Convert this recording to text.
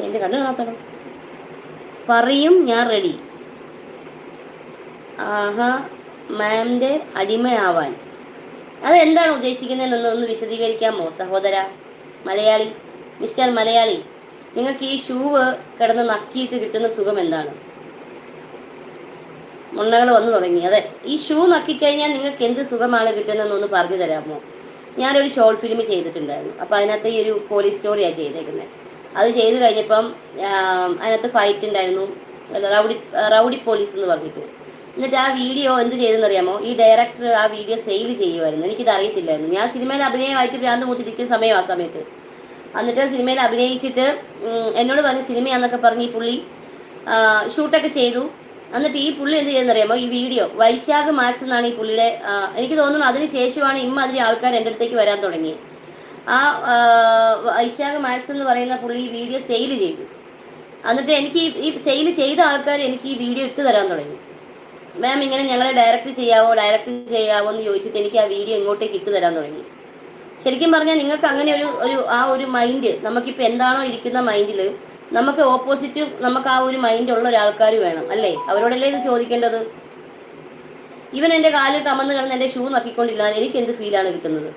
എൻ്റെ കണ്ണ് കാണാത്തണം. പറയും ഞാൻ റെഡി. ആഹാ, മാമിൻ്റെ അടിമയാവാൻ. അതെന്താണ് ഉദ്ദേശിക്കുന്നതെന്നൊന്ന് ഒന്ന് വിശദീകരിക്കാമോ സഹോദര മലയാളി, മിസ്റ്റർ മലയാളി? നിങ്ങൾക്ക് ഈ ഷൂവ് കിടന്ന് നക്കിയിട്ട് കിട്ടുന്ന സുഖം എന്താണ്? മുണ്ണകൾ വന്നു തുടങ്ങി. അതെ, ഈ ഷൂ നക്കിക്കഴിഞ്ഞാൽ നിങ്ങൾക്ക് എന്ത് സുഖമാണ് കിട്ടുന്നതെന്നൊന്ന് പറഞ്ഞു തരാമോ? ഞാനൊരു ഷോർട്ട് ഫിലിം ചെയ്തിട്ടുണ്ടായിരുന്നു. അപ്പോൾ അതിനകത്ത് ഈ ഒരു പോലീസ് സ്റ്റോറിയാണ് ചെയ്തേക്കുന്നത്. അത് ചെയ്ത് കഴിഞ്ഞപ്പം അതിനകത്ത് ഫൈറ്റ് ഉണ്ടായിരുന്നു, റൗഡി റൗഡി പോലീസ് എന്ന് പറഞ്ഞിട്ട്. എന്നിട്ട് ആ വീഡിയോ എന്ത് ചെയ്തെന്നറിയാമോ? ഈ ഡയറക്ടർ ആ വീഡിയോ സെയിൽ ചെയ്യുമായിരുന്നു. എനിക്കിത് അറിയത്തില്ലായിരുന്നു. ഞാൻ സിനിമയിൽ അഭിനയമായിട്ട് ഭ്രാന്ത് മൂത്തിരിക്കുന്ന സമയം ആ സമയത്ത്. എന്നിട്ട് സിനിമയിൽ അഭിനയിച്ചിട്ട് എന്നോട് പറഞ്ഞ് സിനിമയാണെന്നൊക്കെ പറഞ്ഞ് ഈ പുള്ളി ഷൂട്ടൊക്കെ ചെയ്തു. എന്നിട്ട് ഈ പുള്ളി എന്ത് ചെയ്യുന്നറിയാമോ? ഈ വീഡിയോ വൈശാഖ് മാക്സ് എന്നാണ് ഈ പുള്ളിയുടെ, എനിക്ക് തോന്നുന്നു അതിന് ശേഷമാണ് ഇമ്മാതിരി ആൾക്കാർ എൻ്റെ അടുത്തേക്ക് വരാൻ തുടങ്ങി. ആ വൈശാഖ് മാക്സ് എന്ന് പറയുന്ന പുള്ളി ഈ വീഡിയോ സെയിൽ ചെയ്തു. എന്നിട്ട് എനിക്ക് ഈ സെയിൽ ചെയ്ത ആൾക്കാർ എനിക്ക് ഈ വീഡിയോ ഇട്ട് തരാൻ തുടങ്ങി. മാം ഇങ്ങനെ ഞങ്ങളെ ഡയറക്റ്റ് ചെയ്യാവോ എന്ന് ചോദിച്ചിട്ട് എനിക്ക് ആ വീഡിയോ ഇങ്ങോട്ടേക്ക് ഇട്ട് തരാൻ തുടങ്ങി. ശരിക്കും പറഞ്ഞാൽ നിങ്ങൾക്ക് അങ്ങനെ ഒരു മൈൻഡ്, നമുക്കിപ്പോൾ എന്താണോ ഇരിക്കുന്ന മൈൻഡിൽ നമുക്ക് ഓപ്പോസിറ്റ് നമുക്ക് ആ ഒരു മൈൻഡ് ഉള്ള ഒരാൾക്കാർ വേണം അല്ലേ? അവരോടല്ലേ ഇത് ചോദിക്കേണ്ടത്? ഇവൻ എൻ്റെ കാലിൽ കമന്ന് കിടന്ന് എൻ്റെ ഷൂ നക്കിക്കൊണ്ടില്ല, എനിക്ക് എന്ത് ഫീലാണ് കിട്ടുന്നത്?